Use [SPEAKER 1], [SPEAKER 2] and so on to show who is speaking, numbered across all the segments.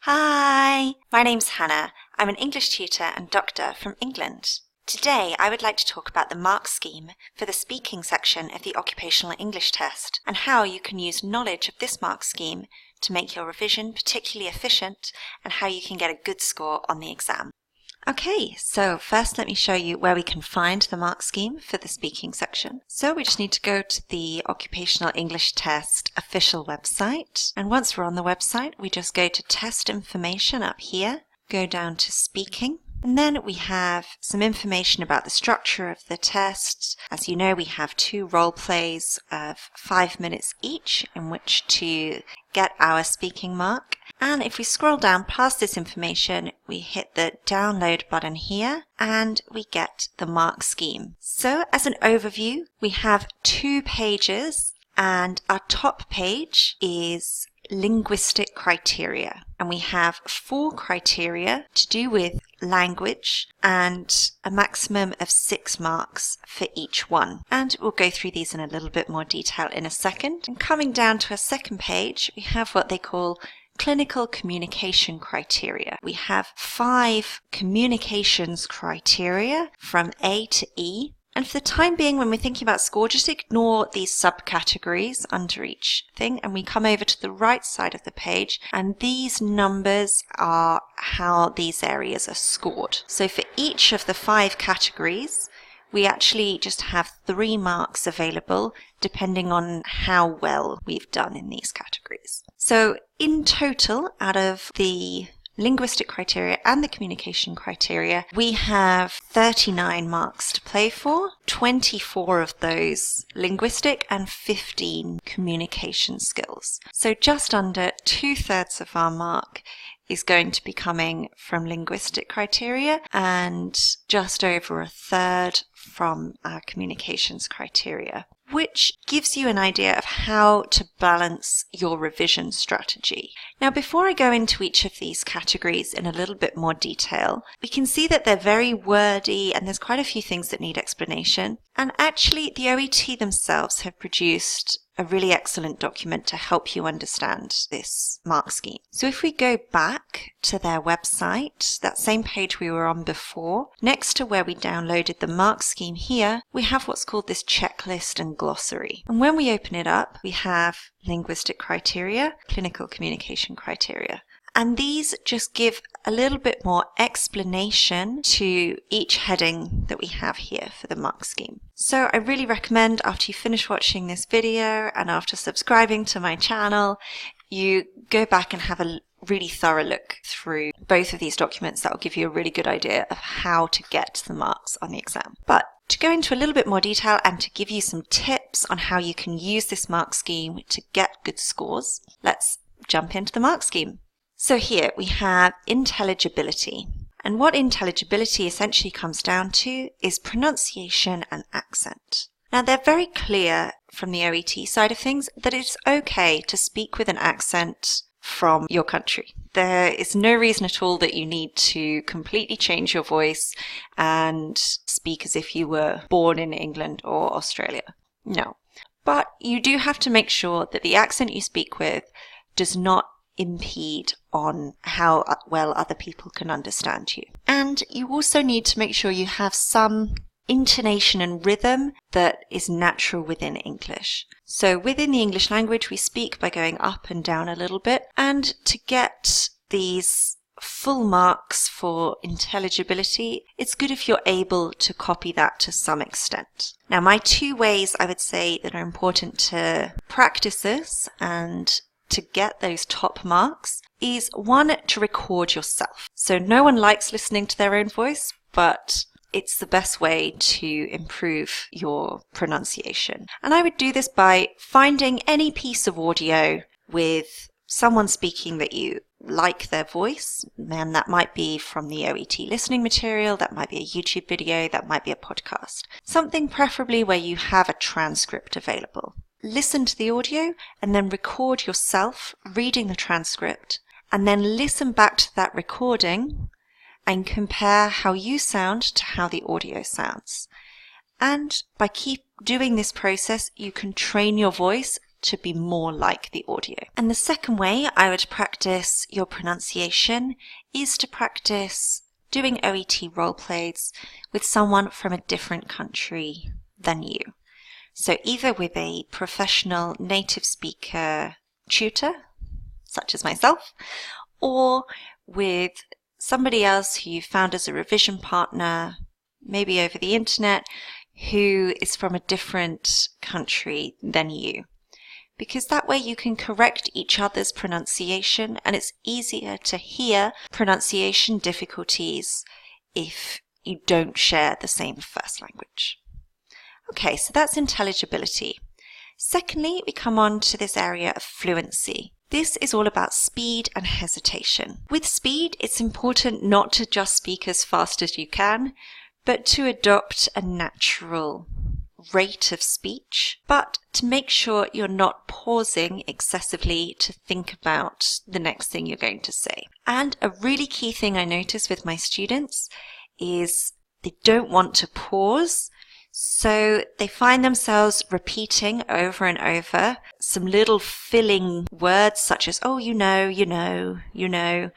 [SPEAKER 1] Hi, my name's Hannah. I'm an English tutor and doctor from England. Today I would like to talk about the mark scheme for the speaking section of the Occupational English Test and how you can use knowledge of this mark scheme to make your revision particularly efficient and how you can get a good score on the exam. Okay, so first let me show you where we can find the mark scheme for the speaking section. So we just need to go to the Occupational English Test official website. And once we're on the website, we just go to Test Information up here, go down to Speaking. And then we have some information about the structure of the test. As you know, we have 2 role plays of 5 minutes each in which to get our speaking mark. And if we scroll down past this information, we hit the download button here and we get the mark scheme. So as an overview, we have 2 pages and our top page is linguistic criteria. And we have 4 criteria to do with language and a maximum of 6 marks for each one. And we'll go through these in a little bit more detail in a second. And coming down to our second page, we have what they call clinical communication criteria. We have 5 communications criteria from A to E. And for the time being, when we're thinking about score, just ignore these subcategories under each thing and we come over to the right side of the page and these numbers are how these areas are scored. So for each of the 5 categories, we actually just have 3 marks available depending on how well we've done in these categories. So in total, out of the linguistic criteria and the communication criteria, we have 39 marks to play for, 24 of those linguistic and 15 communication skills. So just under 2/3 of our mark is going to be coming from linguistic criteria and just over 1/3 from our communications criteria, which gives you an idea of how to balance your revision strategy. Now, before I go into each of these categories in a little bit more detail, we can see that they're very wordy and there's quite a few things that need explanation. And actually, the OET themselves have produced a really excellent document to help you understand this mark scheme. So if we go back to their website, that same page we were on before, next to where we downloaded the mark scheme here, we have what's called this checklist and glossary. And when we open it up, we have linguistic criteria, clinical communication criteria. And these just give a little bit more explanation to each heading that we have here for the mark scheme. So I really recommend after you finish watching this video and after subscribing to my channel, you go back and have a really thorough look through both of these documents. That will give you a really good idea of how to get the marks on the exam. But to go into a little bit more detail and to give you some tips on how you can use this mark scheme to get good scores, let's jump into the mark scheme. So here we have intelligibility. And what intelligibility essentially comes down to is pronunciation and accent. Now they're very clear from the OET side of things that it's okay to speak with an accent from your country. There is no reason at all that you need to completely change your voice and speak as if you were born in England or Australia. No. But you do have to make sure that the accent you speak with does not impede on how well other people can understand you. And you also need to make sure you have some intonation and rhythm that is natural within English. So within the English language, we speak by going up and down a little bit. And to get these full marks for intelligibility, it's good if you're able to copy that to some extent. Now, my 2 ways I would say that are important to practice this and to get those top marks is 1, to record yourself. So no one likes listening to their own voice, but it's the best way to improve your pronunciation. And I would do this by finding any piece of audio with someone speaking that you like their voice, and that might be from the OET listening material, that might be a YouTube video, that might be a podcast. Something preferably where you have a transcript available. Listen to the audio and then record yourself reading the transcript and then listen back to that recording and compare how you sound to how the audio sounds. And by keep doing this process, you can train your voice to be more like the audio. And the second way I would practice your pronunciation is to practice doing OET role plays with someone from a different country than you. So either with a professional native speaker tutor, such as myself, or with somebody else who you found as a revision partner, maybe over the internet, who is from a different country than you. Because that way you can correct each other's pronunciation, and it's easier to hear pronunciation difficulties if you don't share the same first language. Okay, so that's intelligibility. Secondly, we come on to this area of fluency. This is all about speed and hesitation. With speed, it's important not to just speak as fast as you can, but to adopt a natural rate of speech, but to make sure you're not pausing excessively to think about the next thing you're going to say. And a really key thing I notice with my students is they don't want to pause, so they find themselves repeating over and over some little filling words such as, oh, you know,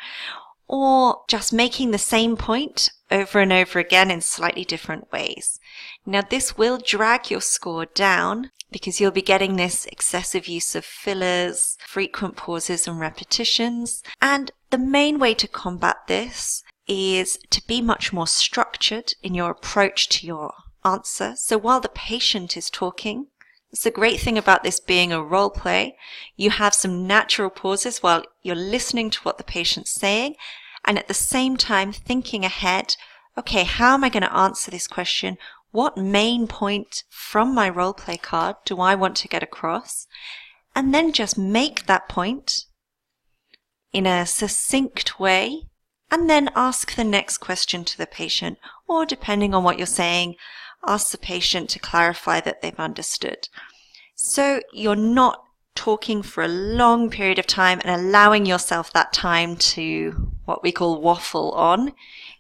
[SPEAKER 1] or just making the same point over and over again in slightly different ways. Now, this will drag your score down because you'll be getting this excessive use of fillers, frequent pauses and repetitions. And the main way to combat this is to be much more structured in your approach to your answer. So while the patient is talking, it's the great thing about this being a role play. You have some natural pauses while you're listening to what the patient's saying, and at the same time thinking ahead, okay, how am I going to answer this question? What main point from my role play card do I want to get across? And then just make that point in a succinct way, and then ask the next question to the patient, or depending on what you're saying, ask the patient to clarify that they've understood. So you're not talking for a long period of time and allowing yourself that time to what we call waffle on.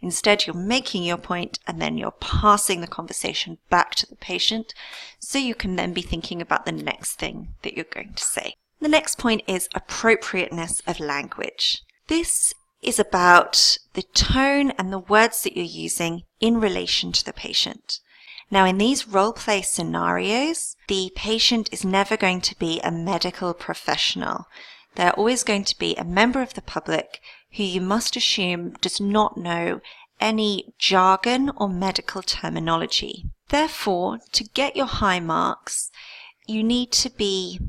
[SPEAKER 1] Instead, you're making your point and then you're passing the conversation back to the patient so you can then be thinking about the next thing that you're going to say. The next point is appropriateness of language. This is about the tone and the words that you're using in relation to the patient. Now, in these role play scenarios, the patient is never going to be a medical professional. They're always going to be a member of the public who you must assume does not know any jargon or medical terminology. Therefore, to get your high marks, you need to be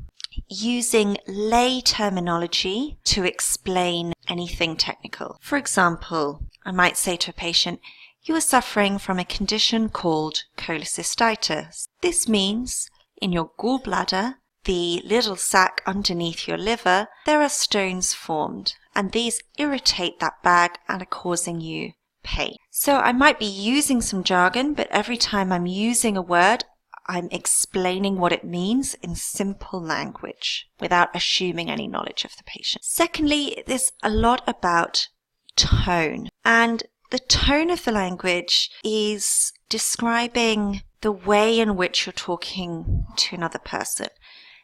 [SPEAKER 1] using lay terminology to explain anything technical. For example, I might say to a patient, you are suffering from a condition called cholecystitis. This means in your gallbladder, the little sac underneath your liver, there are stones formed, and these irritate that bag and are causing you pain. So I might be using some jargon, but every time I'm using a word, I'm explaining what it means in simple language without assuming any knowledge of the patient. Secondly, there's a lot about tone, and the tone of the language is describing the way in which you're talking to another person.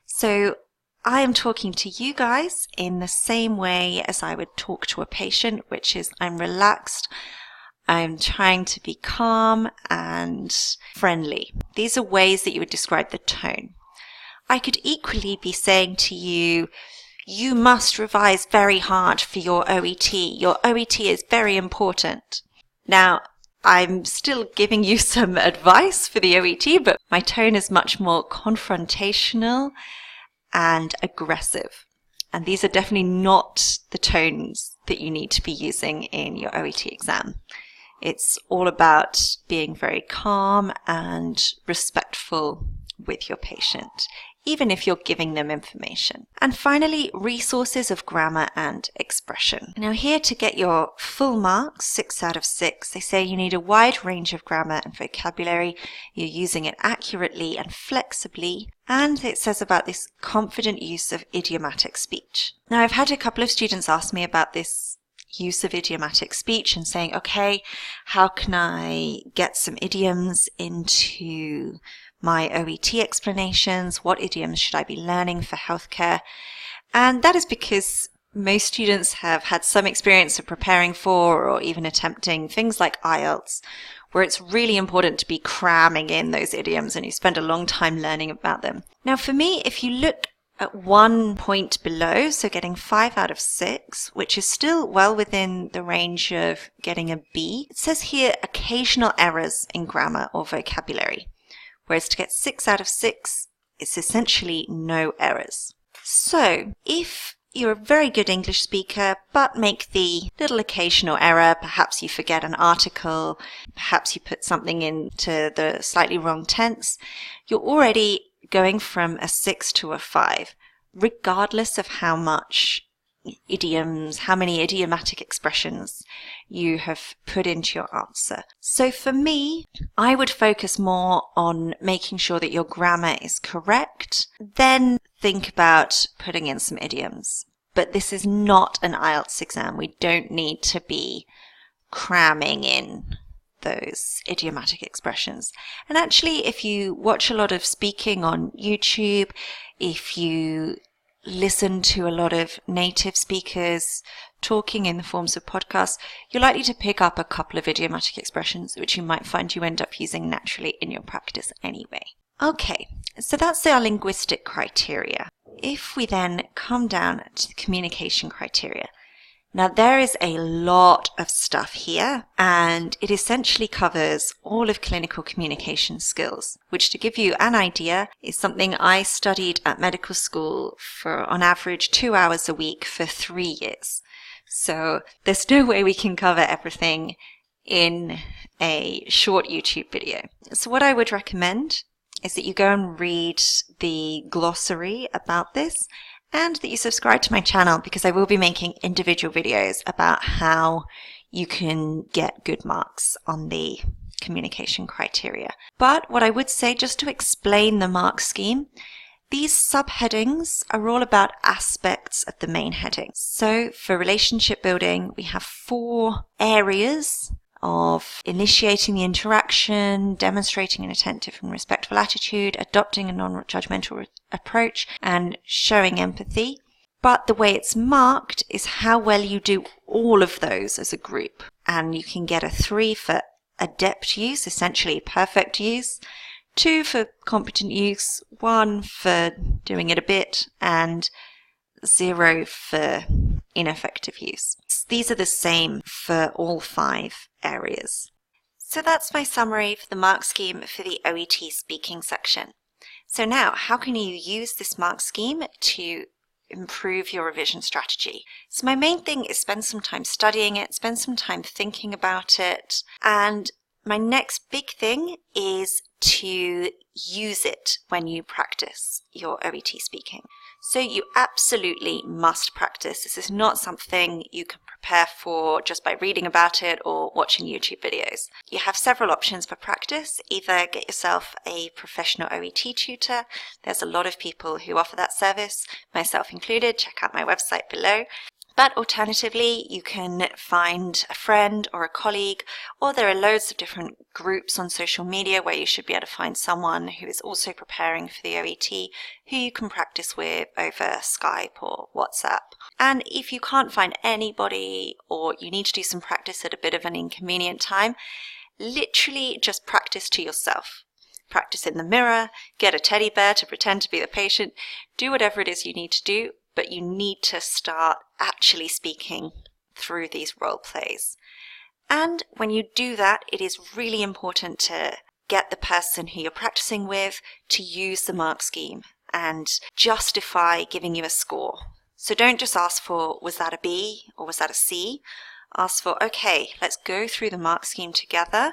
[SPEAKER 1] So I am talking to you guys in the same way as I would talk to a patient, which is I'm relaxed, I'm trying to be calm and friendly. These are ways that you would describe the tone. I could equally be saying to you, you must revise very hard for your OET. Your OET is very important. Now, I'm still giving you some advice for the OET, but my tone is much more confrontational and aggressive. And these are definitely not the tones that you need to be using in your OET exam. It's all about being very calm and respectful with your patient, even if you're giving them information. And finally, resources of grammar and expression. Now here, to get your full marks, 6 out of 6, they say you need a wide range of grammar and vocabulary, you're using it accurately and flexibly, and it says about this confident use of idiomatic speech. Now I've had a couple of students ask me about this use of idiomatic speech and saying, okay, how can I get some idioms into my OET explanations, what idioms should I be learning for healthcare. And that is because most students have had some experience of preparing for or even attempting things like IELTS, where it's really important to be cramming in those idioms and you spend a long time learning about them. Now for me, if you look at 1 point below, so getting 5 out of 6, which is still well within the range of getting a B, it says here occasional errors in grammar or vocabulary, whereas to get 6 out of 6, it's essentially no errors. So if you're a very good English speaker, but make the little occasional error, perhaps you forget an article, perhaps you put something into the slightly wrong tense, you're already going from a 6 to a 5, regardless of how much idioms, how many idiomatic expressions you have put into your answer. So for me, I would focus more on making sure that your grammar is correct, then think about putting in some idioms. But this is not an IELTS exam. We don't need to be cramming in those idiomatic expressions. And actually, if you watch a lot of speaking on YouTube, if you listen to a lot of native speakers talking in the forms of podcasts, you're likely to pick up a couple of idiomatic expressions, which you might find you end up using naturally in your practice anyway. Okay, so that's our linguistic criteria. If we then come down to the communication criteria, now there is a lot of stuff here, and it essentially covers all of clinical communication skills, which, to give you an idea, is something I studied at medical school for on average 2 hours a week for 3 years. So there's no way we can cover everything in a short YouTube video. So what I would recommend is that you go and read the glossary about this, and that you subscribe to my channel, because I will be making individual videos about how you can get good marks on the communication criteria. But what I would say, just to explain the mark scheme, these subheadings are all about aspects of the main heading. So for relationship building, we have 4 areas of initiating the interaction, demonstrating an attentive and respectful attitude, adopting a non-judgmental approach, and showing empathy. But the way it's marked is how well you do all of those as a group. And you can get a 3 for adept use, essentially perfect use, 2 for competent use, 1 for doing it a bit, and 0 for ineffective use. These are the same for all 5 areas. So that's my summary for the mark scheme for the OET speaking section. So now, how can you use this mark scheme to improve your revision strategy? So my main thing is spend some time studying it, spend some time thinking about it, and my next big thing is to use it when you practice your OET speaking. So you absolutely must practice. This is not something you can prepare for just by reading about it or watching YouTube videos. You have several options for practice. Either get yourself a professional OET tutor. There's a lot of people who offer that service, myself included. Check out my website below. But alternatively, you can find a friend or a colleague, or there are loads of different groups on social media where you should be able to find someone who is also preparing for the OET who you can practice with over Skype or WhatsApp. And if you can't find anybody, or you need to do some practice at a bit of an inconvenient time, literally just practice to yourself. Practice in the mirror, get a teddy bear to pretend to be the patient, do whatever it is you need to do, but you need to start actually speaking through these role plays. And when you do that, it is really important to get the person who you're practicing with to use the mark scheme and justify giving you a score. So don't just ask for, was that a B or was that a C? Ask for, okay, let's go through the mark scheme together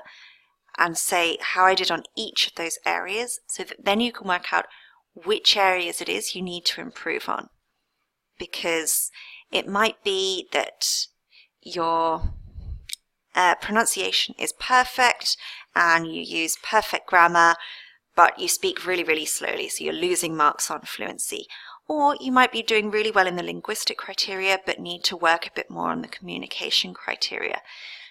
[SPEAKER 1] and say how I did on each of those areas, so that then you can work out which areas it is you need to improve on. Because it might be that your pronunciation is perfect and you use perfect grammar, but you speak really, really slowly, so you're losing marks on fluency. Or you might be doing really well in the linguistic criteria, but need to work a bit more on the communication criteria.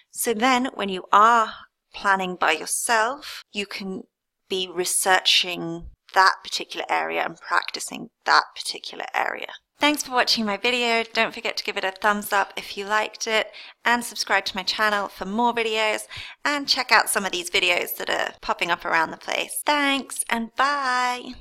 [SPEAKER 1] So then when you are planning by yourself, you can be researching that particular area and practicing that particular area. Thanks for watching my video. Don't forget to give it a thumbs up if you liked it, and subscribe to my channel for more videos, and check out some of these videos that are popping up around the place. Thanks, and bye!